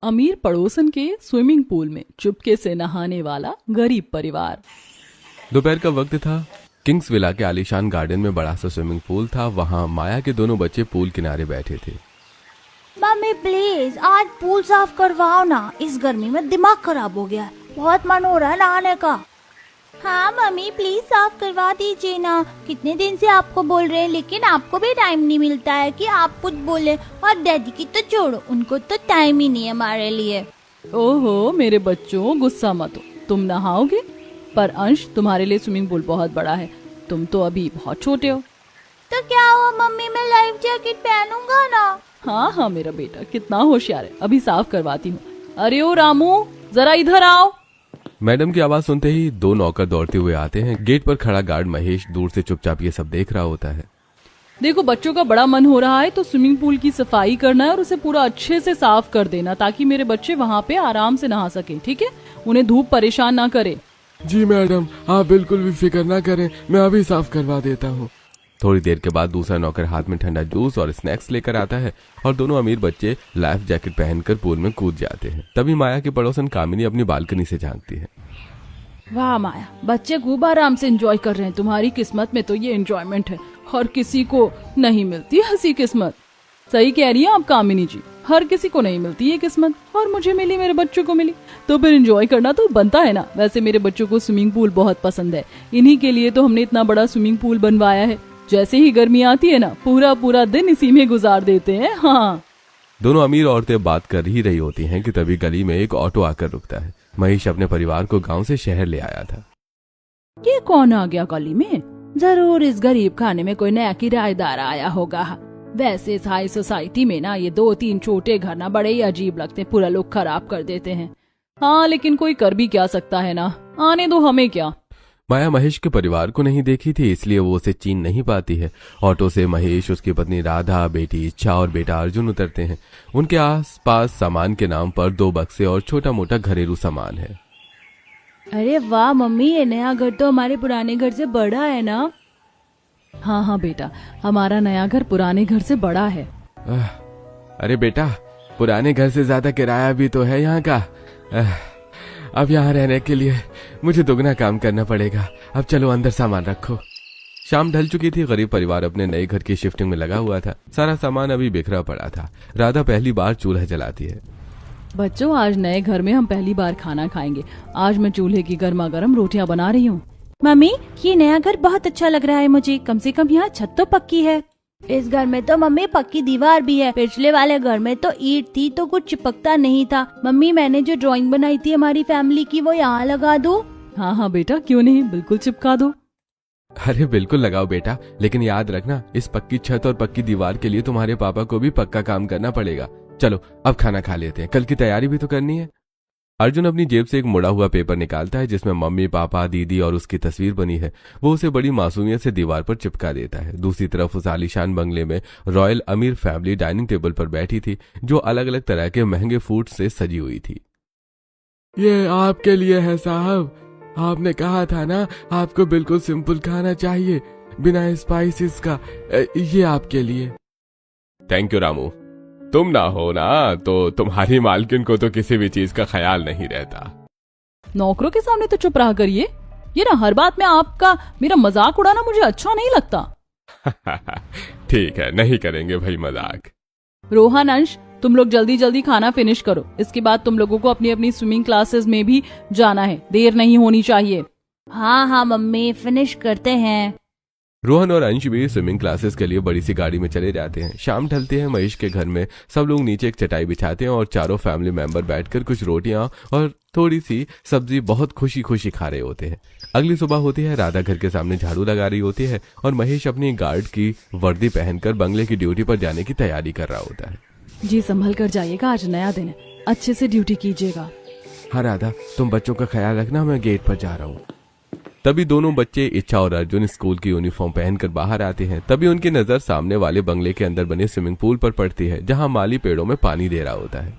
अमीर पड़ोसन के स्विमिंग पूल में चुपके से नहाने वाला गरीब परिवार। दोपहर का वक्त था। किंग्स विला के आलीशान गार्डन में बड़ा सा स्विमिंग पूल था। वहाँ माया के दोनों बच्चे पूल किनारे बैठे थे। मम्मी प्लीज आज पूल साफ करवाओ ना, इस गर्मी में दिमाग खराब हो गया है, बहुत मन हो रहा है नहाने का। हाँ मम्मी प्लीज साफ करवा दीजिए ना, कितने दिन से आपको बोल रहे हैं लेकिन आपको भी टाइम नहीं मिलता है कि आप कुछ बोले। और डैडी की तो छोड़ो, उनको तो टाइम ही नहीं है हमारे लिए। ओहो मेरे बच्चों गुस्सा मत हो, तुम नहाओगे, पर अंश तुम्हारे लिए स्विमिंग पूल बहुत बड़ा है, तुम तो अभी बहुत छोटे हो। तो क्या हुआ मम्मी, मैं लाइफ जैकेट पहनूंगा ना। हाँ हाँ मेरा बेटा कितना होशियार है, अभी साफ करवाती हूँ। अरे ओ रामू जरा इधर आओ। मैडम की आवाज सुनते ही दो नौकर दौड़ते हुए आते हैं। गेट पर खड़ा गार्ड महेश दूर से चुपचाप ये सब देख रहा होता है। देखो बच्चों का बड़ा मन हो रहा है तो स्विमिंग पूल की सफाई करना है और उसे पूरा अच्छे से साफ कर देना, ताकि मेरे बच्चे वहाँ पे आराम से नहा सकें, ठीक है? उन्हें धूप परेशान ना करे। जी मैडम, आप बिल्कुल भी फिक्र ना करें, मैं अभी साफ करवा देता हूँ। थोड़ी देर के बाद दूसरा नौकर हाथ में ठंडा जूस और स्नैक्स लेकर आता है और दोनों अमीर बच्चे लाइफ जैकेट पहनकर पूल में कूद जाते हैं। तभी माया की पड़ोसन कामिनी अपनी बालकनी से झांकती है। वाह माया, बच्चे खूब आराम से एंजॉय कर रहे हैं, तुम्हारी किस्मत में तो ये एंजॉयमेंट है, हर किसी को नहीं मिलती हंसी किस्मत। सही कह रही है आप कामिनी जी, हर किसी को नहीं मिलती ये किस्मत, और मुझे मिली, मेरे बच्चों को मिली, तो फिर एंजॉय करना तो बनता है ना। वैसे मेरे बच्चों को स्विमिंग पूल बहुत पसंद है, इन्हीं के लिए तो हमने इतना बड़ा स्विमिंग पूल बनवाया है। जैसे ही गर्मी आती है ना, पूरा पूरा दिन इसी में गुजार देते हैं। हाँ। दोनों अमीर औरतें बात कर ही रही होती हैं कि तभी गली में एक ऑटो आकर रुकता है। महेश अपने परिवार को गांव से शहर ले आया था। ये कौन आ गया गली में? जरूर इस गरीब खाने में कोई नया किराएदार आया होगा। वैसे इस हाई सोसाइटी में ना ये 2-3 छोटे घर ना बड़े ही अजीब लगते, पूरा लोग खराब कर देते हैं। हाँ लेकिन कोई कर भी क्या सकता है ना, आने दो, हमें क्या। माया महेश के परिवार को नहीं देखी थी, इसलिए वो उसे चीन नहीं पाती है। ऑटो से महेश, उसकी पत्नी राधा, बेटी इच्छा और बेटा अर्जुन उतरते हैं। उनके आसपास सामान के नाम पर 2 बक्से और छोटा मोटा घरेलू सामान है। अरे वाह मम्मी, ये नया घर तो हमारे पुराने घर से बड़ा है ना? हाँ हाँ बेटा, हमारा नया घर पुराने घर से बड़ा है। अरे बेटा, पुराने घर से ज्यादा किराया भी तो है यहाँ का। अब यहाँ रहने के लिए मुझे दुगना काम करना पड़ेगा। अब चलो अंदर सामान रखो। शाम ढल चुकी थी। गरीब परिवार अपने नए घर की शिफ्टिंग में लगा हुआ था। सारा सामान अभी बिखरा पड़ा था। राधा पहली बार चूल्हा जलाती है। बच्चों आज नए घर में हम पहली बार खाना खाएंगे। आज मैं चूल्हे की गर्मा गर्म रोटियां बना रही हूँ। मम्मी ये नया घर बहुत अच्छा लग रहा है मुझे, कम से कम यहाँ छत तो पक्की है। इस घर में तो मम्मी पक्की दीवार भी है, पिछले वाले घर में तो ईंट थी तो कुछ चिपकता नहीं था। मम्मी मैंने जो ड्राइंग बनाई थी हमारी फैमिली की, वो यहाँ लगा दूं? हाँ हाँ बेटा, क्यों नहीं, बिल्कुल चिपका दो। अरे बिल्कुल लगाओ बेटा, लेकिन याद रखना इस पक्की छत और पक्की दीवार के लिए तुम्हारे पापा को भी पक्का काम करना पड़ेगा। चलो अब खाना खा लेते हैं, कल की तैयारी भी तो करनी है। अर्जुन अपनी जेब से एक मुड़ा हुआ पेपर निकालता है जिसमें मम्मी, पापा, दीदी और उसकी तस्वीर बनी है। वो उसे बड़ी मासूमियत से दीवार पर चिपका देता है। दूसरी तरफ उस आलीशान बंगले में रॉयल अमीर फैमिली डाइनिंग टेबल पर बैठी थी, जो अलग अलग तरह के महंगे फूड से सजी हुई थी। ये आपके लिए है साहब, आपने कहा था ना आपको बिल्कुल सिंपल खाना चाहिए, बिना स्पाइसेस का। ये आपके लिए। थैंक यू रामू, तुम ना हो ना तो तुम्हारी मालकिन को तो किसी भी चीज का ख्याल नहीं रहता। नौकरों के सामने तो चुप रहा करिए, ये ना हर बात में आपका मेरा मजाक उड़ाना मुझे अच्छा नहीं लगता। ठीक है, नहीं करेंगे भाई मजाक। रोहन, अंश, तुम लोग जल्दी जल्दी खाना फिनिश करो, इसके बाद तुम लोगों को अपनी अपनी स्विमिंग क्लासेस में भी जाना है, देर नहीं होनी चाहिए। हाँ हाँ मम्मी, फिनिश करते हैं। रोहन और अंश भी स्विमिंग क्लासेस के लिए बड़ी सी गाड़ी में चले जाते हैं। शाम ढलते हैं। महेश के घर में सब लोग नीचे एक चटाई बिछाते हैं और चारों फैमिली मेंबर बैठकर कुछ रोटियां और थोड़ी सी सब्जी बहुत खुशी खुशी खा रहे होते हैं। अगली सुबह होती है। राधा घर के सामने झाड़ू लगा रही होती है और महेश अपनी गार्ड की वर्दी पहनकर बंगले की ड्यूटी पर जाने की तैयारी कर रहा होता है। जी संभल कर जाइएगा, आज नया दिन है, अच्छे से ड्यूटी कीजिएगा। हाँ राधा, तुम बच्चों का ख्याल रखना, मैं गेट पर जा रहा हूँ। तभी दोनों बच्चे इच्छा और अर्जुन स्कूल की यूनिफॉर्म पहनकर बाहर आते हैं। तभी उनकी नजर सामने वाले बंगले के अंदर बने स्विमिंग पूल पर पड़ती है, जहां माली पेड़ों में पानी दे रहा होता है।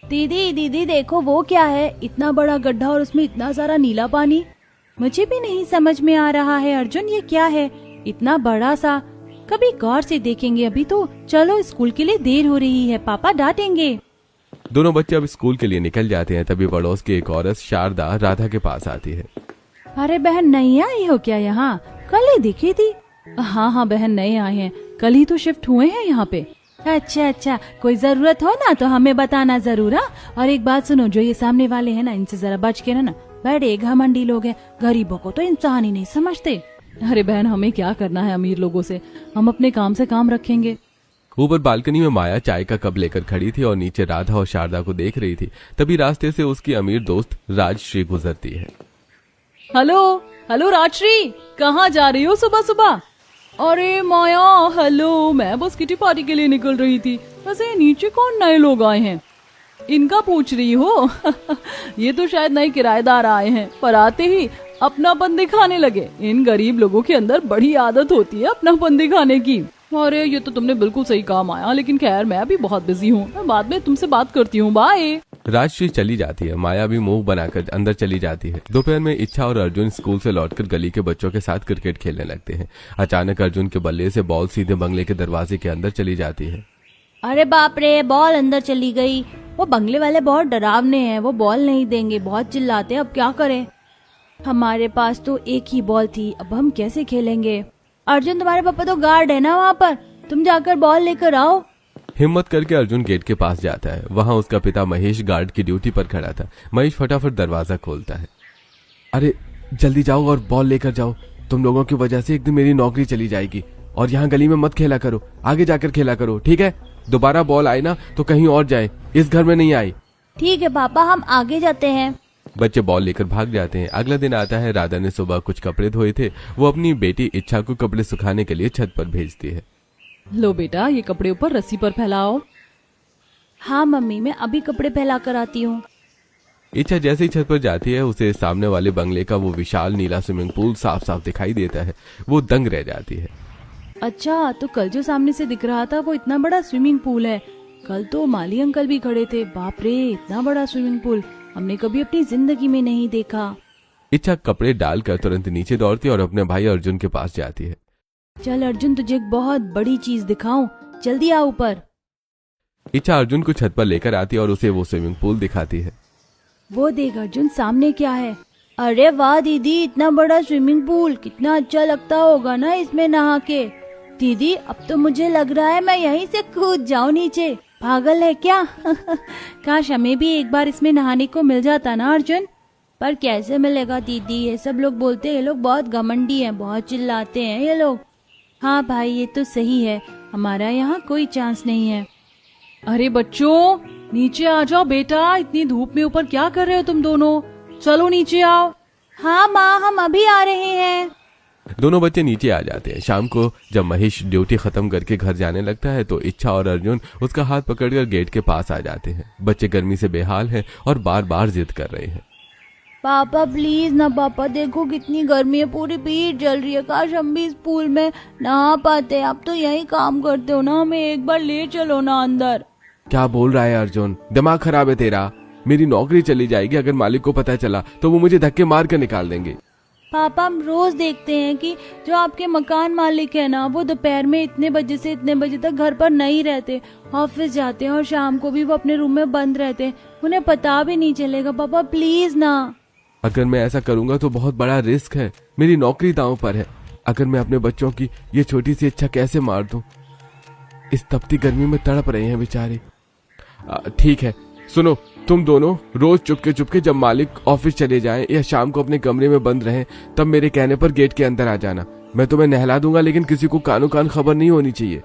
दीदी दीदी देखो वो क्या है, इतना बड़ा गड्ढा और उसमें इतना सारा नीला पानी। मुझे भी नहीं समझ में आ रहा है अर्जुन, ये क्या है इतना बड़ा सा। कभी गौर से देखेंगे, अभी तो चलो स्कूल के लिए देर हो रही है, पापा डांटेंगे। दोनों बच्चे अब स्कूल के लिए निकल जाते हैं। तभी पड़ोस की एक औरत शारदा राधा के पास आती है। अरे बहन नहीं आई हो क्या यहाँ? कल ही दिखी थी। हाँ बहन नए आए हैं, कल ही तो शिफ्ट हुए हैं यहाँ पे। अच्छा, कोई जरूरत हो ना तो हमें बताना जरूर। हाँ, और एक बात सुनो, जो ये सामने वाले हैं ना, इनसे जरा बच के रहना। बड़े घमंडी लोग हैं, गरीबों को तो इंसान ही नहीं समझते। अरे बहन हमें क्या करना है अमीर लोगों से, हम अपने काम से काम रखेंगे। ऊपर बालकनी में माया चाय का कप लेकर खड़ी थी और नीचे राधा और शारदा को देख रही थी। तभी रास्ते से उसकी अमीर दोस्त राजश्री गुजरती है। हेलो राजश्री, कहाँ जा रही हो सुबह सुबह? अरे माया हेलो, मैं बस किटी पार्टी के लिए निकल रही थी। वैसे नीचे कौन नए लोग आए हैं, इनका पूछ रही हो? ये तो शायद नए किराएदार आए हैं, पर आते ही अपनापन दिखाने लगे। इन गरीब लोगों के अंदर बड़ी आदत होती है अपनापन दिखाने की। अरे ये तो तुमने बिल्कुल सही कहा माया, लेकिन खैर मैं भी बहुत बिजी हूँ, मैं बाद में तुमसे बात करती हूँ, बाय। राजश्री चली जाती है। माया भी मुंह बनाकर अंदर चली जाती है। दोपहर में इच्छा और अर्जुन स्कूल से लौटकर गली के बच्चों के साथ क्रिकेट खेलने लगते हैं। अचानक अर्जुन के बल्ले से बॉल सीधे बंगले के दरवाजे के अंदर चली जाती है। अरे बाप रे, बॉल अंदर चली गई। वो बंगले वाले बहुत डरावने हैं, वो बॉल नहीं देंगे, बहुत चिल्लाते हैं। अब क्या करें? हमारे पास तो एक ही बॉल थी, अब हम कैसे खेलेंगे? अर्जुन तुम्हारे पापा तो गार्ड है ना वहाँ पर, तुम जाकर बॉल लेकर आओ। हिम्मत करके अर्जुन गेट के पास जाता है। वहाँ उसका पिता महेश गार्ड की ड्यूटी पर खड़ा था। महेश फटाफट दरवाजा खोलता है। अरे जल्दी जाओ और बॉल लेकर जाओ, तुम लोगों की वजह से एक दिन मेरी नौकरी चली जाएगी। और यहाँ गली में मत खेला करो, आगे जाकर खेला करो, ठीक है? दोबारा बॉल आए ना तो कहीं और जाए, इस घर में नहीं आई। ठीक है पापा, हम आगे जाते हैं। बच्चे बॉल लेकर भाग जाते हैं। अगला दिन आता है। राधा ने सुबह कुछ कपड़े धोए थे, वो अपनी बेटी इच्छा को कपड़े सुखाने के लिए छत पर भेजती है। लो बेटा, ये कपड़े ऊपर रस्सी पर फैलाओ। हाँ मम्मी, मैं अभी कपड़े फैला कर आती हूँ। इच्छा जैसे ही छत पर जाती है, उसे सामने वाले बंगले का वो विशाल नीला स्विमिंग पूल साफ साफ दिखाई देता है। वो दंग रह जाती है। अच्छा, तो कल जो सामने से दिख रहा था वो इतना बड़ा स्विमिंग पूल है? कल तो माली अंकल भी खड़े थे। बाप रे, इतना बड़ा स्विमिंग पूल हमने कभी अपनी जिंदगी में नहीं देखा। इच्छा कपड़े डालकर तुरंत नीचे दौड़ती है और अपने भाई अर्जुन के पास जाती है। चल अर्जुन, तुझे एक बहुत बड़ी चीज दिखाऊं, जल्दी आ ऊपर। इच्छा अर्जुन को छत पर लेकर आती है और उसे वो स्विमिंग पूल दिखाती है। वो देख अर्जुन, सामने क्या है? अरे वाह दीदी, इतना बड़ा स्विमिंग पूल, कितना अच्छा लगता होगा ना इसमें नहा के। दीदी अब तो मुझे लग रहा है मैं यहीं से कूद जाऊं नीचे। पागल है क्या? काश हमें भी एक बार इसमें नहाने को मिल जाता ना अर्जुन। पर कैसे मिलेगा दीदी, ये सब लोग बोलते हैं, ये लोग बहुत घमंडी हैं, बहुत चिल्लाते हैं ये लोग। हाँ भाई, ये तो सही है, हमारा यहाँ कोई चांस नहीं है। अरे बच्चों, नीचे आ जाओ बेटा, इतनी धूप में ऊपर क्या कर रहे हो तुम दोनों? चलो नीचे आओ। हाँ माँ, हम अभी आ रहे हैं। दोनों बच्चे नीचे आ जाते हैं। शाम को जब महेश ड्यूटी खत्म करके घर जाने लगता है तो इच्छा और अर्जुन उसका हाथ पकड़कर गेट के पास आ जाते हैं। बच्चे गर्मी से बेहाल हैं और बार बार जिद कर रहे हैं। पापा प्लीज ना, पापा देखो कितनी गर्मी है, पूरी पीठ जल रही है, काश हम भी इस पूल में नहा पाते। आप तो यही काम करते हो ना, हमें एक बार ले चलो ना अंदर। क्या बोल रहा है अर्जुन, दिमाग खराब है तेरा? मेरी नौकरी चली जाएगी, अगर मालिक को पता चला तो वो मुझे धक्के मार कर निकाल देंगे। पापा हम रोज देखते हैं कि जो आपके मकान मालिक है ना, वो दोपहर में इतने बजे से इतने बजे तक घर पर नहीं रहते, ऑफिस जाते हैं और शाम को भी वो अपने रूम में बंद रहते हैं, उन्हें पता भी नहीं चलेगा। पापा प्लीज ना। अगर मैं ऐसा करूंगा तो बहुत बड़ा रिस्क है, मेरी नौकरी दांव पर है। अगर मैं अपने बच्चों की ये छोटी सी इच्छा कैसे मार दूं? इस तपती गर्मी में तड़प रहे हैं बेचारे। ठीक है, सुनो, तुम दोनों रोज चुपके चुपके जब मालिक ऑफिस चले जाएं या शाम को अपने कमरे में बंद रहें, तब मेरे कहने पर गेट के अंदर आ जाना। मैं तुम्हें नहला दूंगा, लेकिन किसी को कानो कान खबर नहीं होनी चाहिए।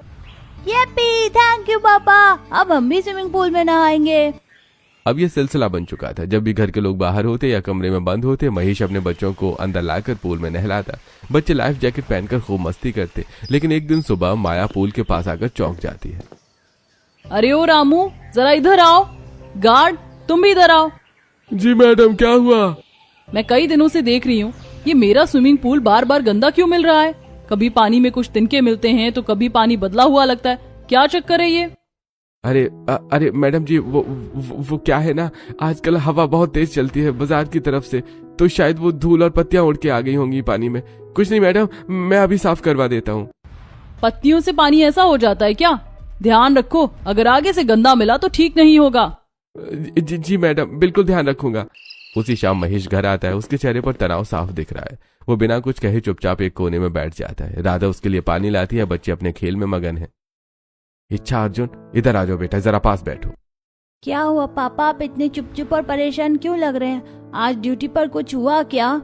यप्पी, थैंक यू पापा, अब हम भी स्विमिंग पूल में नहाएंगे। अब ये सिलसिला बन चुका था। जब भी घर के लोग बाहर होते या कमरे में बंद होते, महेश अपने बच्चों को अंदर लाकर पूल में नहलाता। बच्चे लाइफ जैकेट पहनकर खूब मस्ती करते। लेकिन एक दिन सुबह माया पूल के पास आकर चौंक जाती है। अरे ओ रामू, जरा इधर आओ। गार्ड, तुम भी इधर आओ। जी मैडम, क्या हुआ? मैं कई दिनों से देख रही हूँ, ये मेरा स्विमिंग पूल बार बार गंदा क्यों मिल रहा है? कभी पानी में कुछ तिनके मिलते हैं तो कभी पानी बदला हुआ लगता है, क्या चक्कर है ये? अरे मैडम जी, वो क्या है ना, आजकल हवा बहुत तेज चलती है बाजार की तरफ से, तो शायद वो धूल और पत्तियां उड़ के आ गई होंगी पानी में। कुछ नहीं मैडम, मैं अभी साफ करवा देता हूँ। पत्तियों से पानी ऐसा हो जाता है क्या? ध्यान रखो, अगर आगे से गंदा मिला तो ठीक नहीं होगा। जी मैडम, बिल्कुल ध्यान रखूंगा। उसी शाम महेश घर आता है। उसके चेहरे पर तनाव साफ दिख रहा है। वो बिना कुछ कहे चुपचाप एक कोने में बैठ जाता है। राधा उसके लिए पानी लाती है। बच्चे अपने खेल में मगन है। इच्छा, अर्जुन इधर आ जाओ बेटा, जरा पास बैठो। क्या हुआ पापा, आप इतने चुप चुप और परेशान क्यों लग रहे हैं? आज ड्यूटी पर कुछ हुआ क्या?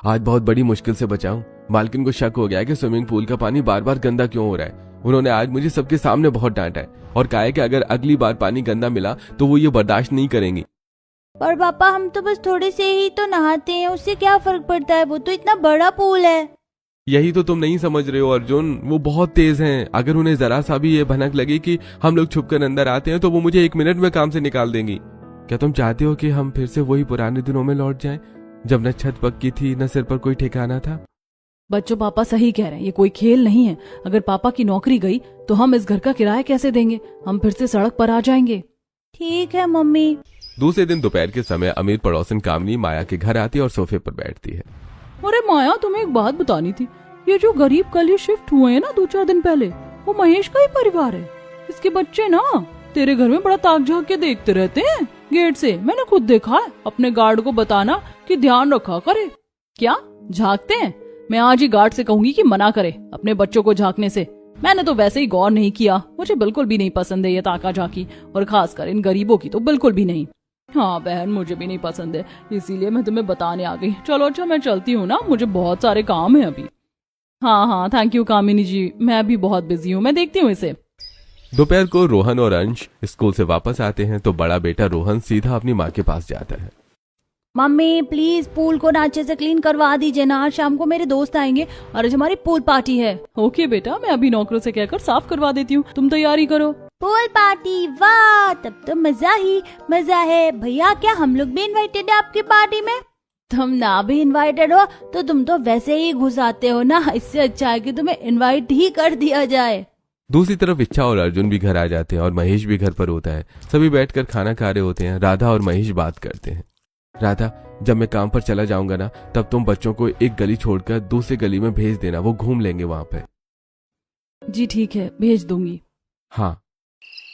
आज बहुत बड़ी मुश्किल से बचा हूं। मालकिन को शक हो गया कि स्विमिंग पूल का पानी बार बार गंदा क्यों हो रहा है। उन्होंने आज मुझे सबके सामने बहुत डांटा है और कहा है कि अगर अगली बार पानी गंदा मिला तो वो ये बर्दाश्त नहीं करेंगी। पर पापा, हम तो बस थोड़े से ही तो नहाते हैं, उससे क्या फर्क पड़ता है? वो तो इतना बड़ा पूल है। यही तो तुम नहीं समझ रहे हो अर्जुन, वो बहुत तेज हैं। अगर उन्हें जरा सा भी ये भनक लगी कि हम लोग छुपकर अंदर आते हैं तो वो मुझे 1 मिनट में काम से निकाल देंगी। क्या तुम चाहते हो कि हम फिर से वही पुराने दिनों में लौट जाएं, जब न छत पक्की थी न सिर पर कोई ठिकाना था? बच्चों, पापा सही कह रहे हैं, ये कोई खेल नहीं है। अगर पापा की नौकरी गई तो हम इस घर का किराया कैसे देंगे? हम फिर से सड़क पर आ जाएंगे। ठीक है मम्मी। दूसरे दिन दोपहर के समय अमीर पड़ोसन कामनी माया के घर आती है और सोफे पर बैठती है। अरे माया, तुम्हें एक बात बतानी थी। ये जो गरीब कल ये शिफ्ट हुए हैं ना 2-4 दिन पहले, वो महेश का ही परिवार है। इसके बच्चे ना तेरे घर में बड़ा ताक झांक के देखते रहते हैं गेट से। मैंने खुद देखा है। अपने गार्ड को बताना कि ध्यान रखा करे। क्या झांकते हैं? मैं आज ही गार्ड से कहूंगी कि मना करे अपने बच्चों को झांकने से। मैंने तो वैसे ही गौर नहीं किया। मुझे बिल्कुल भी नहीं पसंद है ये ताका झांकी, और खासकर इन गरीबों की तो बिल्कुल भी नहीं। हाँ बहन, मुझे भी नहीं पसंद है, इसीलिए मैं तुम्हें बताने आ गई। चलो अच्छा, मैं चलती हूँ ना, मुझे बहुत सारे काम है अभी। हाँ, थैंक यू कामिनी जी, मैं भी बहुत बिजी हूँ, मैं देखती हूँ इसे। दोपहर को रोहन और अंश स्कूल से वापस आते हैं तो बड़ा बेटा रोहन सीधा अपनी माँ के पास जाता है। मम्मी प्लीज पूल को ना अच्छे से क्लीन करवा दीजिए ना, आज शाम को मेरे दोस्त आएंगे और आज हमारी पूल पार्टी है। ओके बेटा, मैं अभी नौकरों से कहकर साफ करवा देती हूँ, तुम तैयारी करो। पूल पार्टी, वाह, तब तो मजा ही मजा है। भैया, क्या हम लोग भी इनवाइटेड है आपकी पार्टी में? तुम ना भी इनवाइटेड हो तो तुम तो वैसे ही घुस आते हो ना, इससे अच्छा है कि तुम्हें इनवाइट ही कर दिया जाए। दूसरी तरफ इच्छा और अर्जुन भी घर आ जाते हैं और महेश भी घर पर होता है। सभी बैठकर खाना खा रहे होते हैं। राधा और महेश बात करते हैं। राधा, जब मैं काम पर चला जाऊंगा ना, तब तुम बच्चों को एक गली छोड़कर दूसरी गली में भेज देना, वो घूम लेंगे वहां पे। जी ठीक है, भेज दूंगी। हाँ।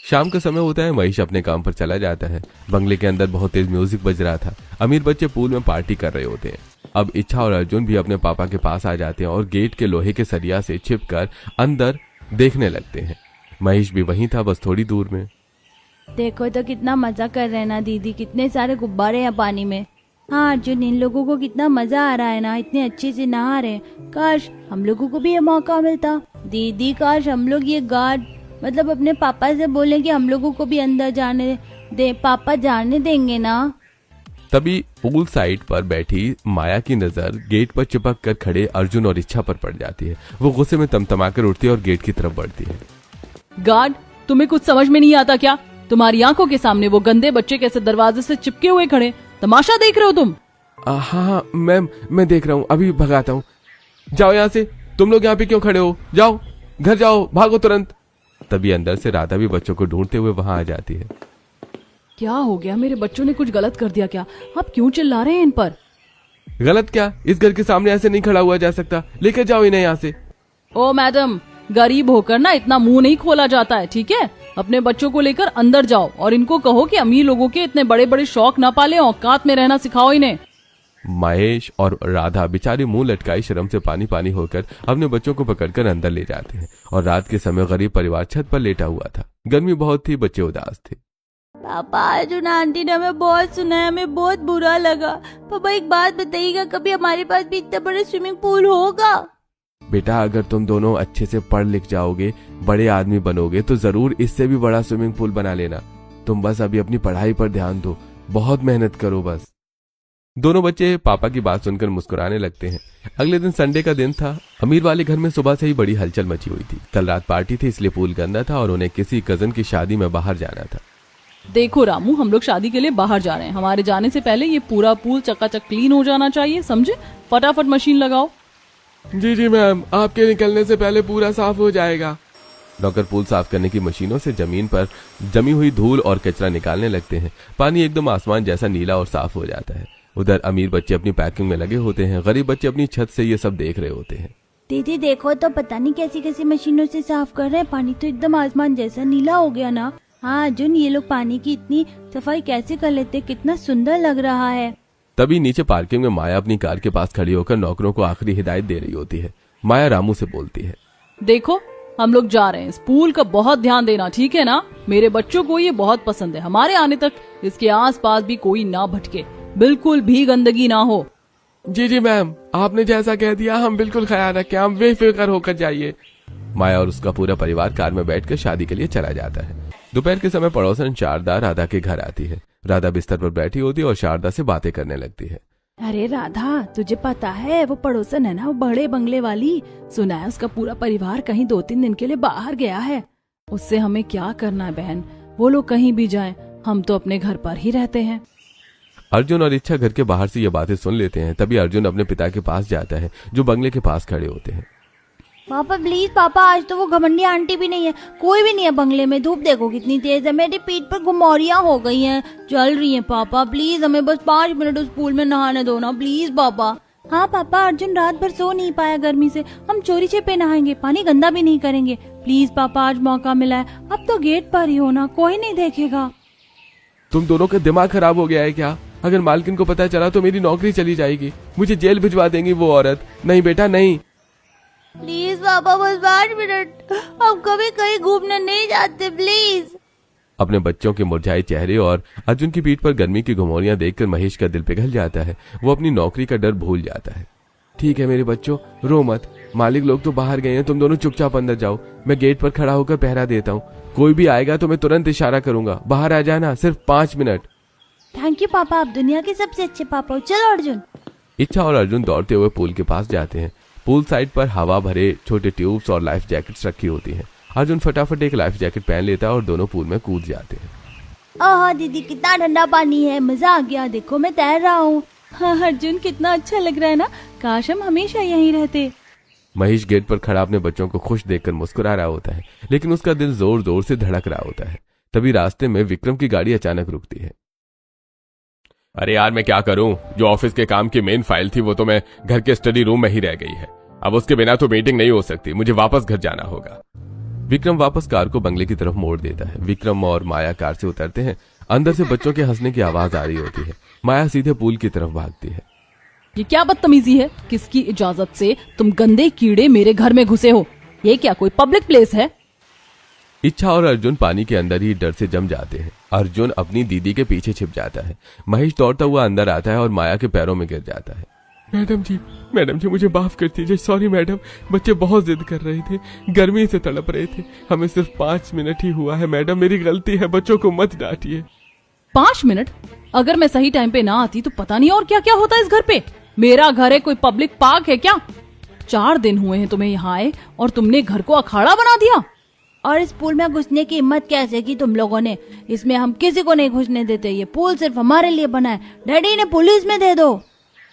शाम का समय होता है। महेश अपने काम पर चला जाता है। बंगले के अंदर बहुत तेज म्यूजिक बज रहा था। अमीर बच्चे पूल में पार्टी कर रहे होते हैं। अब इच्छा और अर्जुन भी अपने पापा के पास आ जाते हैं और गेट के लोहे के सरिया से छिपकर अंदर देखने लगते हैं। महेश भी वहीं था, बस थोड़ी दूर में। देखो तो कितना मजा कर रहे हैं ना दीदी, कितने सारे गुब्बारे हैं पानी में। हाँ अर्जुन, इन लोगों को कितना मजा आ रहा है ना, इतने अच्छे से नहा रहे हैं। काश हम लोगों को भी ये मौका मिलता। दीदी, काश हम लोग ये गार्ड मतलब अपने पापा से बोलें कि हम लोगों को भी अंदर जाने दे। पापा जाने देंगे ना? तभी पूल साइड पर बैठी माया की नजर गेट पर चिपक कर खड़े अर्जुन और इच्छा पर पड़ जाती है। वो गुस्से में तमतमाकर उठती है और गेट की तरफ बढ़ती है। गार्ड, तुम्हें कुछ समझ में नहीं आता क्या? तुम्हारी आंखों के सामने वो गंदे बच्चे कैसे दरवाजे से चिपके हुए खड़े, तमाशा देख रहे हो तुम? हाँ मैम, मैं देख रहा हूँ, अभी भगाता हूँ। जाओ यहाँ से। तुम लोग यहाँ पे क्यों खड़े हो? जाओ, घर जाओ, भागो तुरंत। तभी अंदर से राधा भी बच्चों को ढूंढते हुए वहां आ जाती है। क्या हो गया? मेरे बच्चों ने कुछ गलत कर दिया क्या? आप क्यों चिल्ला रहे हैं इन पर? गलत क्या? इस घर के सामने ऐसे नहीं खड़ा हुआ जा सकता। लेकर जाओ इन्हें यहाँ से। ओ मैडम, गरीब होकर ना इतना मुंह नहीं खोला जाता है, ठीक है? अपने बच्चों को लेकर अंदर जाओ और इनको कहो कि अमीर लोगों के इतने बड़े बड़े शौक न पाले, औकात में रहना सिखाओ इन्हें। महेश और राधा बेचारे मुंह लटकाई शर्म से पानी पानी होकर अपने बच्चों को पकड़कर अंदर ले जाते हैं। और रात के समय गरीब परिवार छत पर लेटा हुआ था। गर्मी बहुत थी, बच्चे उदास थे। पापा, अर्जुन आंटी ने हमें बहुत सुनाया, हमें बहुत बुरा लगा। पापा एक बात बताइएगा, कभी हमारे पास भी इतना बड़ा स्विमिंग पूल होगा? बेटा, अगर तुम दोनों अच्छे से पढ़ लिख जाओगे, बड़े आदमी बनोगे, तो जरूर इससे भी बड़ा स्विमिंग पूल बना लेना। तुम बस अभी अपनी पढ़ाई पर ध्यान दो, बहुत मेहनत करो बस। दोनों बच्चे पापा की बात सुनकर मुस्कुराने लगते हैं। अगले दिन संडे का दिन था। अमीर वाले घर में सुबह से ही बड़ी हलचल मची हुई थी। कल रात पार्टी थी, इसलिए पूल गंदा था और उन्हें किसी कजन की शादी में बाहर जाना था। देखो रामू, हम लोग शादी के लिए बाहर जा रहे हैं। हमारे जाने से पहले ये पूरा पूल चकाचक क्लीन हो जाना चाहिए, समझे? फटाफट मशीन लगाओ। जी मैम, आपके निकलने से पहले पूरा साफ हो जाएगा। नौकर पूल साफ करने की मशीनों से जमीन पर जमी हुई धूल और कचरा निकालने लगते हैं। पानी एकदम आसमान जैसा नीला और साफ हो जाता है। उधर अमीर बच्चे अपनी पैकिंग में लगे होते हैं। गरीब बच्चे अपनी छत से ये सब देख रहे होते हैं। दीदी देखो तो, पता नहीं कैसी कैसी मशीनों से साफ कर रहे हैं। पानी तो एकदम आसमान जैसा नीला हो गया ना। हाँ अर्जुन, ये लोग पानी की इतनी सफाई कैसे कर लेते, कितना सुंदर लग रहा है। तभी नीचे पार्किंग में माया अपनी कार के पास खड़ी होकर नौकरों को आखिरी हिदायत दे रही होती है। माया रामू से बोलती है, देखो हम लोग जा रहे हैं, इस पूल का बहुत ध्यान देना, ठीक है ना? मेरे बच्चों को ये बहुत पसंद है। हमारे आने तक इसके आसपास भी कोई ना भटके, बिल्कुल भी गंदगी ना हो। जी जी मैम, आपने जैसा कह दिया हम बिल्कुल ख्याल रखें, हम बेफिक्र होकर जाइए। माया और उसका पूरा परिवार कार में बैठकर शादी के लिए चला जाता है। दोपहर के समय पड़ोसन शारदा राधा के घर आती है। राधा बिस्तर पर बैठी होती है और शारदा से बातें करने लगती है। अरे राधा, तुझे पता है वो पड़ोसन है ना, वो बड़े बंगले वाली, सुना है उसका पूरा परिवार कहीं 2-3 दिन के लिए बाहर गया है। उससे हमें क्या करना है बहन, वो लोग कहीं भी जाएं, हम तो अपने घर पर ही रहते हैं। अर्जुन और इच्छा घर के बाहर से ये बातें सुन लेते हैं। तभी अर्जुन अपने पिता के पास जाता है जो बंगले के पास खड़े होते हैं। पापा प्लीज पापा, आज तो वो घमंडी आंटी भी नहीं है, कोई भी नहीं है बंगले में। धूप देखो कितनी तेज है, मेरी पीठ पर घुमौरियां हो गई हैं, जल रही हैं। पापा प्लीज हमें बस 5 मिनट उस पूल में नहाने दो ना प्लीज पापा। हाँ पापा, अर्जुन रात भर सो नहीं पाया गर्मी से, हम चोरी छिपे नहाएंगे, पानी गंदा भी नहीं करेंगे। प्लीज पापा, आज मौका मिला है, अब तो गेट पर ही हो ना, कोई नहीं देखेगा। तुम दोनों का दिमाग खराब हो गया है क्या? अगर मालकिन को पता चला तो मेरी नौकरी चली जाएगी, मुझे जेल भिजवा देंगी वो औरत। नहीं बेटा नहीं। प्लीज पापा बस 5 मिनट, हम कभी कहीं घूमने नहीं जाते प्लीज। अपने बच्चों के मुरझाए चेहरे और अर्जुन की पीठ पर गर्मी की घुमौरियां देखकर महेश का दिल पिघल जाता है। वो अपनी नौकरी का डर भूल जाता है। ठीक है मेरे बच्चों, रो मत, मालिक लोग तो बाहर गए हैं, तुम दोनों चुपचाप अंदर जाओ, मैं गेट पर खड़ा होकर पहरा देता हूँ। कोई भी आएगा तो मैं तुरंत इशारा करूंगा, बाहर आ जाना, सिर्फ 5 मिनट। थैंक यू पापा, आप दुनिया के सबसे अच्छे पापा हो। चलो अर्जुन। इच्छा और अर्जुन दौड़ते हुए पूल के पास जाते हैं। पूल साइड पर हवा भरे छोटे ट्यूब्स और लाइफ जैकेट्स रखी होती हैं। अर्जुन फटाफट एक लाइफ जैकेट पहन लेता है और दोनों पूल में कूद जाते हैं। आहा दीदी, कितना ठंडा पानी है, मजा आ गया, देखो मैं तैर रहा हूँ। हाँ अर्जुन, कितना अच्छा लग रहा है ना, काश हम हमेशा यहीं रहते। महेश गेट पर खड़ा अपने बच्चों को खुश देखकर मुस्कुरा रहा होता है, लेकिन उसका दिल जोर जोर से धड़क रहा होता है। तभी रास्ते में विक्रम की गाड़ी अचानक रुकती है। अरे यार मैं क्या करूं, जो ऑफिस के काम की मेन फाइल थी वो तो मैं घर के स्टडी रूम में ही रह गई है। अब उसके बिना तो मीटिंग नहीं हो सकती, मुझे वापस घर जाना होगा। विक्रम वापस कार को बंगले की तरफ मोड़ देता है। विक्रम और माया कार से उतरते हैं। अंदर से बच्चों के हंसने की आवाज आ रही होती है। माया सीधे पूल की तरफ भागती है। ये क्या बदतमीजी है, किसकी इजाजत से तुम गंदे कीड़े मेरे घर में घुसे हो? ये क्या कोई पब्लिक प्लेस है? इच्छा और अर्जुन पानी के अंदर ही डर से जम जाते हैं। अर्जुन अपनी दीदी के पीछे छिप जाता है। महेश दौड़ता हुआ अंदर आता है और माया के पैरों में गिर जाता है। मैडम जी मुझे माफ कर दीजिए, सॉरी मैडम, बच्चे बहुत जिद कर रहे थे, गर्मी से तड़प रहे थे, हमें सिर्फ 5 मिनट ही हुआ है मैडम, मेरी गलती है, बच्चों को मत डांटिए। 5 मिनट? अगर मैं सही टाइम पे ना आती तो पता नहीं और क्या क्या होता इस घर पे। मेरा घर है कोई पब्लिक पार्क है क्या? 4 दिन हुए हैं तुम्हें यहाँ आए और तुमने घर को अखाड़ा बना दिया। और इस पूल में घुसने की हिम्मत कैसे की तुम लोगों ने? इसमें हम किसी को नहीं घुसने देते, ये पूल सिर्फ हमारे लिए बना है। डैडी ने पुलिस में दे दो।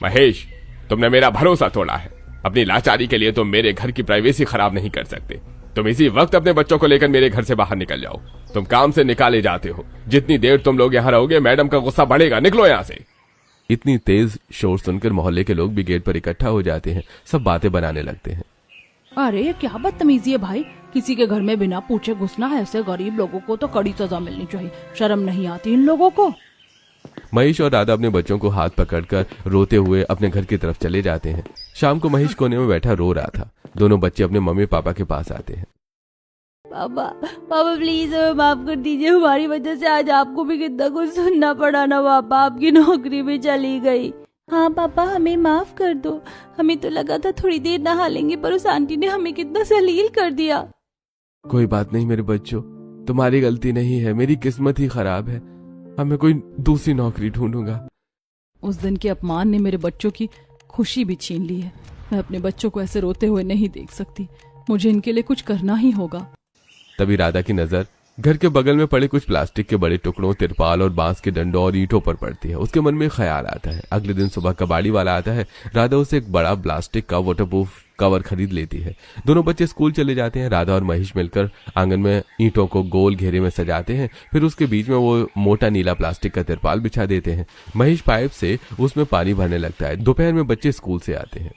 महेश, तुमने मेरा भरोसा तोड़ा है। अपनी लाचारी के लिए तुम मेरे घर की प्राइवेसी खराब नहीं कर सकते। तुम इसी वक्त अपने बच्चों को लेकर मेरे घर से बाहर निकल जाओ। तुम काम से निकाले जाते हो। जितनी देर तुम लोग यहाँ रहोगे मैडम का गुस्सा बढ़ेगा। निकलो यहाँ से। इतनी तेज शोर सुनकर मोहल्ले के लोग भी गेट पर इकट्ठा हो जाते हैं। सब बातें बनाने लगते हैं। अरे ये क्या बदतमीजी है भाई, किसी के घर में बिना पूछे घुसना है। ऐसे गरीब लोगों को तो कड़ी सजा मिलनी चाहिए। शर्म नहीं आती इन लोगों को। महेश और राधा अपने बच्चों को हाथ पकड़कर रोते हुए अपने घर की तरफ चले जाते हैं। शाम को महेश कोने में बैठा रो रहा था। दोनों बच्चे अपने मम्मी पापा के पास आते हैं। पापा पापा प्लीज हमें माफ कर दीजिए, हमारी वजह से आज आपको भी कितना कुछ सुनना पड़ा ना पापा, आपकी नौकरी भी चली गई। हाँ पापा हमें माफ कर दो, हमें तो लगा था थोड़ी देर नहा लेंगे, पर उस आंटी ने हमें कितना जलील कर दिया। कोई बात नहीं मेरे बच्चों, तुम्हारी गलती नहीं है, मेरी किस्मत ही खराब है। अब मैं कोई दूसरी नौकरी ढूंढूंगा। उस दिन के अपमान ने मेरे बच्चों की खुशी भी छीन ली है। मैं अपने बच्चों को ऐसे रोते हुए नहीं देख सकती। मुझे इनके लिए कुछ करना ही होगा। तभी राधा की नजर घर के बगल में पड़े कुछ प्लास्टिक के बड़े टुकड़ों, तिरपाल और बांस के डंडों और ईंटों पर पड़ती है। उसके मन में ख्याल आता है। अगले दिन सुबह कबाड़ी वाला आता है। राधा उसे एक बड़ा प्लास्टिक का वाटरप्रूफ कवर खरीद लेती है। दोनों बच्चे स्कूल चले जाते हैं। राधा और महेश मिलकर आंगन में ईंटों को गोल घेरे में सजाते हैं। फिर उसके बीच में वो मोटा नीला प्लास्टिक का तिरपाल बिछा देते हैं। महेश पाइप से उसमें पानी भरने लगता है। दोपहर में बच्चे स्कूल से आते हैं।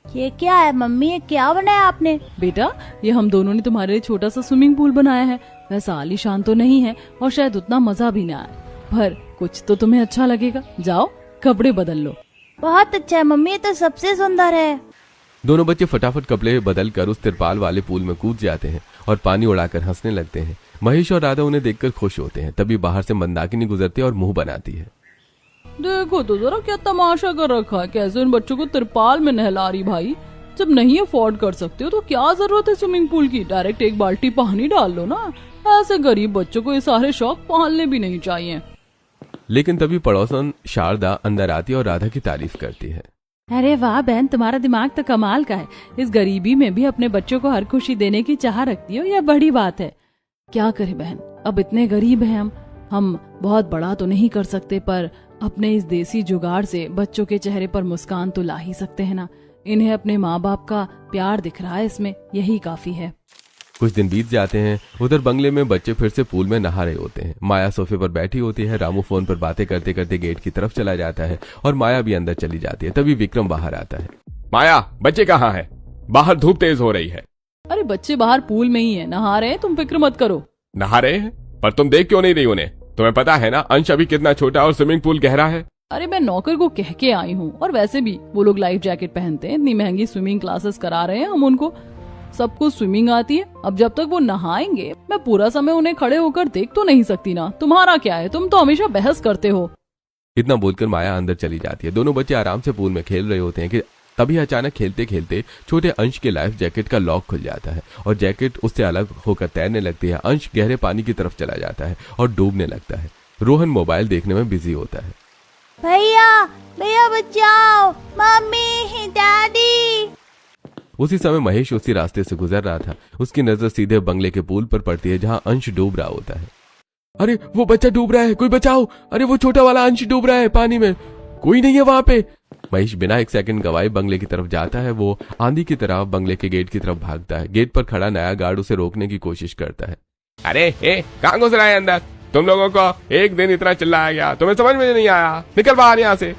ये क्या है मम्मी, ये क्या बनाया आपने? बेटा, ये हम दोनों ने तुम्हारे लिए छोटा सा स्विमिंग पूल बनाया है। वैसा आलीशान तो नहीं है और शायद उतना मजा भी ना आए, पर कुछ तो तुम्हें अच्छा लगेगा। जाओ कपड़े बदल लो। बहुत अच्छा है मम्मी, ये तो सबसे सुंदर है। दोनों बच्चे फटाफट कपड़े बदल कर उस तिरपाल वाले पूल में कूद जाते हैं और पानी उड़ाकर हंसने लगते हैं। महेश और राधा उन्हें देखकर खुश होते हैं। तभी बाहर से मंदाकिनी गुजरती है और मुंह बनाती है। देखो तो जरा क्या तमाशा कर रखा है, कैसे उन बच्चों को तिरपाल में नहला रही भाई। जब नहीं अफोर्ड कर सकते हो तो क्या जरूरत है स्विमिंग पूल की, डायरेक्ट एक बाल्टी पानी डाल लो ना। ऐसे गरीब बच्चों को ये सारे शौक पालने भी नहीं चाहिए। लेकिन तभी पड़ोसन शारदा अंदर आती है और राधा की तारीफ करती है। अरे वाह बहन, तुम्हारा दिमाग तो कमाल का है। इस गरीबी में भी अपने बच्चों को हर खुशी देने की चाह रखती हो, यह बड़ी बात है। क्या करें बहन, अब इतने गरीब हैं हम बहुत बड़ा तो नहीं कर सकते, पर अपने इस देसी जुगाड़ से बच्चों के चेहरे पर मुस्कान तो ला ही सकते हैं ना। इन्हें अपने माँ बाप का प्यार दिख रहा है इसमें, यही काफी है। कुछ दिन बीत जाते हैं। उधर बंगले में बच्चे फिर से पूल में नहा रहे होते हैं। माया सोफे पर बैठी होती है। रामू फोन पर बातें करते करते गेट की तरफ चला जाता है और माया भी अंदर चली जाती है। तभी विक्रम बाहर आता है। माया, बच्चे कहाँ हैं? बाहर धूप तेज हो रही है। अरे बच्चे बाहर पूल में ही है, नहा रहे हैं, तुम फिक्र मत करो। नहा रहे हैं? पर तुम देख क्यों नहीं रही उन्हें? तुम्हें पता है ना अंश अभी कितना छोटा और स्विमिंग पूल गहरा है। अरे मैं नौकर को कह के आई हूँ, और वैसे भी वो लोग लाइफ जैकेट पहनते हैं, इतनी महंगी स्विमिंग क्लासेस करा रहे हैं हम उनको, सबको स्विमिंग आती है। अब जब तक वो नहाएंगे मैं पूरा समय उन्हें खड़े होकर देख तो नहीं सकती ना। तुम्हारा क्या है, तुम तो हमेशा बहस करते हो। इतना बोलकर माया अंदर चली जाती है। दोनों बच्चे आराम से पूल में खेल रहे होते हैं कि तभी अचानक खेलते खेलते छोटे अंश के लाइफ जैकेट का लॉक खुल जाता है और जैकेट उससे अलग होकर तैरने लगती है। अंश गहरे पानी की तरफ चला जाता है और डूबने लगता है। रोहन मोबाइल देखने में बिजी होता है। भैया भैया बचाओ, मम्मी डैडी। उसी समय महेश उसी रास्ते से गुजर रहा था। उसकी नजर सीधे बंगले के पूल पर पड़ती है जहां अंश डूब रहा होता है। अरे वो बच्चा डूब रहा है, कोई बचाओ। अरे वो छोटा वाला अंश डूब रहा है पानी में, कोई नहीं है वहां पे। महेश बिना एक सेकंड गवाए बंगले की तरफ जाता है। वो आंधी की तरह बंगले के गेट की तरफ भागता है। गेट पर खड़ा नया गार्ड उसे रोकने की कोशिश करता है। अरे कहाँ घुस रहा है अंदर? तुम लोगों को एक दिन इतना चिल्लाया गया, तुम्हें समझ में नहीं आया? निकल बाहर यहाँ से।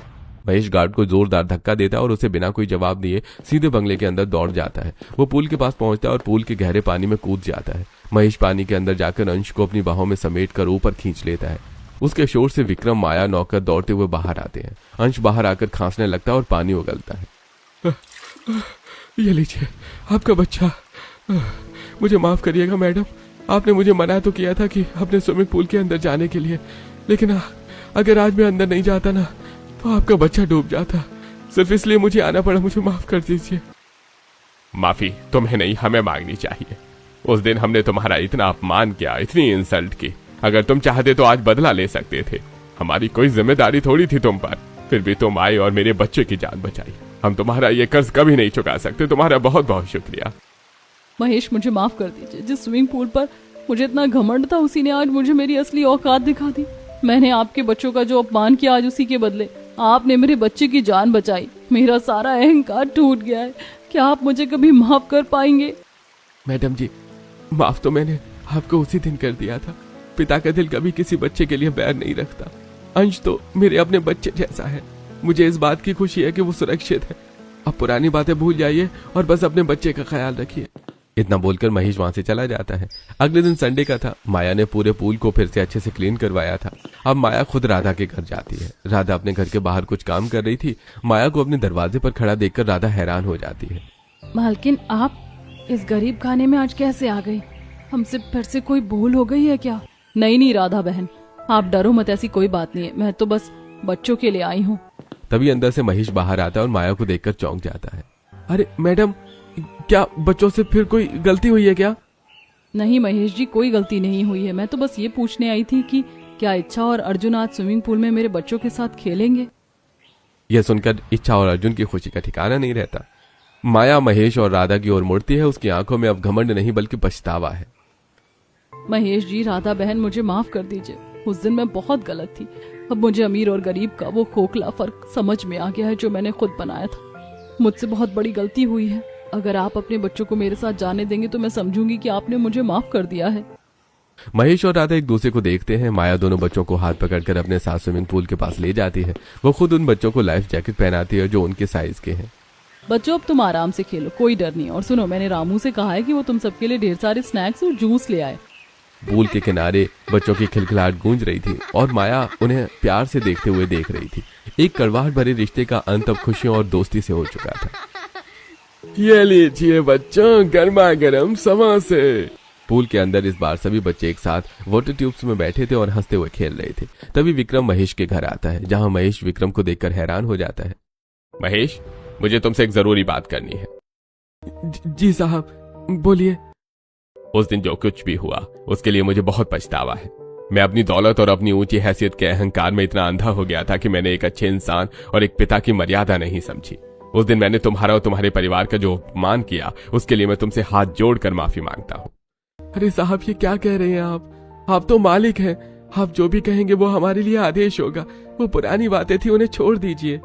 महेश गार्ड को जोरदार धक्का देता है और उसे बिना कोई जवाब दिए सीधे बंगले के अंदर दौड़ जाता है। वो पूल के पास पहुंचता है और पूल के गहरे पानी में कूद जाता है। महेश पानी के अंदर जाकर अंश को अपनी बाहों में समेट कर ऊपर खींच लेता है। उसके शोर से विक्रम, माया, नौकर दौड़ते हुए बाहर आते हैं। अंश बाहर आकर खांसने लगता है और पानी उगलता है। ये लीजिए आपका बच्चा। मुझे माफ करिएगा मैडम, आपने मुझे मना तो किया था कि अपने स्विमिंग पूल के अंदर जाने के लिए, लेकिन अगर आज मैं अंदर नहीं जाता ना तो आपका बच्चा डूब जाता। सिर्फ इसलिए मुझे आना पड़ा, मुझे माफ कर दीजिए। माफी तुम्हें नहीं, हमें मांगनी चाहिए। उस दिन हमने तुम्हारा इतना अपमान किया, इतनी इंसल्ट की। अगर तुम चाहते तो आज बदला ले सकते थे। हमारी कोई जिम्मेदारी थोड़ी थी तुम पर, फिर भी तुम आए और मेरे बच्चे की जान बचाई। हम तुम्हारा ये कर्ज कभी नहीं चुका सकते। तुम्हारा बहुत बहुत शुक्रिया। महेश मुझे माफ कर दीजिए। जिस स्विमिंग पूल पर मुझे इतना घमंड था उसी ने आज मुझे मेरी असली औकात दिखा दी। मैंने आपके बच्चों का जो अपमान किया आज उसी के बदले आपने मेरे बच्चे की जान बचाई। मेरा सारा अहंकार टूट गया है। क्या आप मुझे कभी माफ कर पाएंगे? मैडम जी, माफ तो मैंने आपको उसी दिन कर दिया था। पिता का दिल कभी किसी बच्चे के लिए बैर नहीं रखता। अंश तो मेरे अपने बच्चे जैसा है। मुझे इस बात की खुशी है कि वो सुरक्षित है। अब पुरानी बातें भूल जाइए और बस अपने बच्चे का ख्याल रखिए। इतना बोलकर महेश वहां से चला जाता है। अगले दिन संडे का था। माया ने पूरे पूल को फिर से अच्छे से क्लीन करवाया था। अब माया खुद राधा के घर जाती है। राधा अपने घर के बाहर कुछ काम कर रही थी। माया को अपने दरवाजे पर खड़ा देखकर राधा हैरान हो जाती है। मालकिन, आप इस गरीब खाने में आज कैसे आ गई? हमसे फिर से कोई भूल हो गई है क्या? नहीं राधा बहन, आप डरो मत, ऐसी कोई बात नहीं है। मैं तो बस बच्चों के लिए आई हूँ। तभी अंदर से महेश बाहर आता है और माया को देखकर चौंक जाता है। अरे मैडम, क्या बच्चों से फिर कोई गलती हुई है क्या? नहीं महेश जी, कोई गलती नहीं हुई है। मैं तो बस ये पूछने आई थी कि क्या इच्छा और अर्जुन आज स्विमिंग पूल में मेरे बच्चों के साथ खेलेंगे? यह सुनकर इच्छा और अर्जुन की खुशी का ठिकाना नहीं रहता। माया महेश और राधा की ओर मुड़ती है। उसकी आंखों में अब घमंड नहीं बल्कि पछतावा है। महेश जी, राधा बहन, मुझे माफ कर दीजिए। उस दिन मैं बहुत गलत थी। अब मुझे अमीर और गरीब का वो खोखला फर्क समझ में आ गया है जो मैंने खुद बनाया था। मुझसे बहुत बड़ी गलती हुई है। अगर आप अपने बच्चों को मेरे साथ जाने देंगे तो मैं समझूंगी कि आपने मुझे माफ कर दिया है। महेश और राधा एक दूसरे को देखते हैं। माया दोनों बच्चों को हाथ पकड़कर अपने साथ स्विमिंग पूल के पास ले जाती है। वो खुद उन बच्चों को लाइफ जैकेट पहनाती है जो उनके साइज के हैं। बच्चों, अब तुम आराम से खेलो, कोई डर नहीं। और सुनो, मैंने रामू से कहा है कि वो तुम सबके लिए ढेर सारे स्नैक्स और जूस ले आए। पूल के किनारे बच्चों की खिलखिलाहट गूंज रही थी और माया उन्हें प्यार से देखते हुए देख रही थी। एक कड़वाहट भरे रिश्ते का अंत अब खुशियों और दोस्ती से हो चुका था। ये लीजिए बच्चों, गर्मा गर्म समोसे। पूल के अंदर इस बार सभी बच्चे एक साथ वाटर ट्यूब्स में बैठे थे और हंसते हुए खेल रहे थे। तभी विक्रम महेश के घर आता है, जहां महेश विक्रम को देखकर हैरान हो जाता है। महेश, मुझे तुमसे एक जरूरी बात करनी है। जी साहब, बोलिए। उस दिन जो कुछ भी हुआ उसके लिए मुझे बहुत पछतावा है। मैं अपनी दौलत और अपनी ऊंची हैसियत के अहंकार में इतना अंधा हो गया था कि मैंने एक अच्छे इंसान और एक पिता की मर्यादा नहीं समझी। उस दिन मैंने तुम्हारा और तुम्हारे परिवार का जो अपमान किया, उसके लिए मैं तुमसे हाथ जोड़कर माफी मांगता हूँ। अरे साहब, ये क्या कह रहे हैं आप तो मालिक हैं। आप जो भी कहेंगे वो हमारे लिए आदेश होगा। वो पुरानी बातें थी, उन्हें छोड़ दीजिए।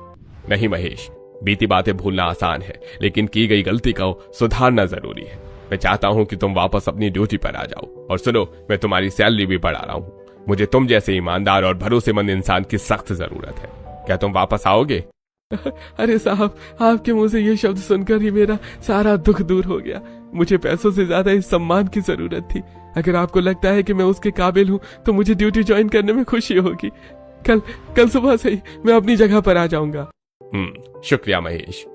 नहीं महेश, बीती बातें भूलना आसान है, लेकिन की गई गलती को सुधारना जरूरी है। मैं चाहता हूं कि तुम वापस अपनी ड्यूटी पर आ जाओ। और सुनो, मैं तुम्हारी सैलरी भी बढ़ा रहा हूं। मुझे तुम जैसे ईमानदार और भरोसेमंद इंसान की सख्त जरूरत है। क्या तुम वापस आओगे? अरे साहब, आपके मुंह से ये शब्द सुनकर ही मेरा सारा दुख दूर हो गया। मुझे पैसों से ज्यादा इस सम्मान की जरूरत थी। अगर आपको लगता है कि मैं उसके काबिल हूँ तो मुझे ड्यूटी ज्वाइन करने में खुशी होगी। कल सुबह से ही मैं अपनी जगह पर आ जाऊंगा। शुक्रिया महेश।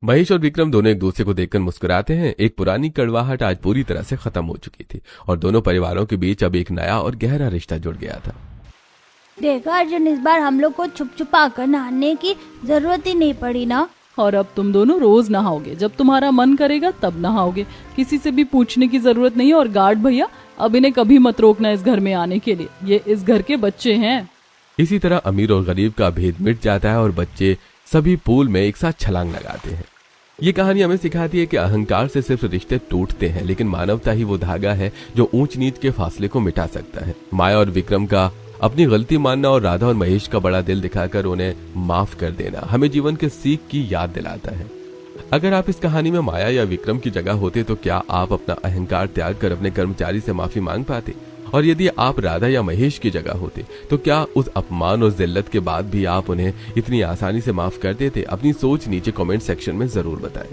महेश और विक्रम दोनों एक दूसरे को देखकर मुस्कुराते हैं। एक पुरानी कड़वाहट आज पूरी तरह से खत्म हो चुकी थी और दोनों परिवारों के बीच अब एक नया और गहरा रिश्ता जुड़ गया था। देखा अर्जुन, इस बार हम लोग को छुप छुपा कर नहाने की जरूरत ही नहीं पड़ी ना। और अब तुम दोनों रोज नहाओगे, जब तुम्हारा मन करेगा तब नहाओगे। किसी से भी पूछने की जरूरत नहीं है। और गार्ड भैया, अब इन्हें कभी मत रोकना इस घर में आने के लिए। ये इस घर के बच्चे हैं। इसी तरह अमीर और गरीब का भेद मिट जाता है और बच्चे सभी पूल में एक साथ छलांग लगाते हैं। ये कहानी हमें सिखाती है कि अहंकार से सिर्फ रिश्ते टूटते हैं, लेकिन मानवता ही वो धागा है जो ऊंच नीच के फासले को मिटा सकता है। माया और विक्रम का अपनी गलती मानना और राधा और महेश का बड़ा दिल दिखाकर उन्हें माफ कर देना हमें जीवन के सीख की याद दिलाता है। अगर आप इस कहानी में माया या विक्रम की जगह होते तो क्या आप अपना अहंकार त्याग कर अपने कर्मचारी से माफी मांग पाते? और यदि आप राधा या महेश की जगह होते तो क्या उस अपमान और जिल्लत के बाद भी आप उन्हें इतनी आसानी से माफ कर देते? अपनी सोच नीचे कमेंट सेक्शन में जरूर बताएं।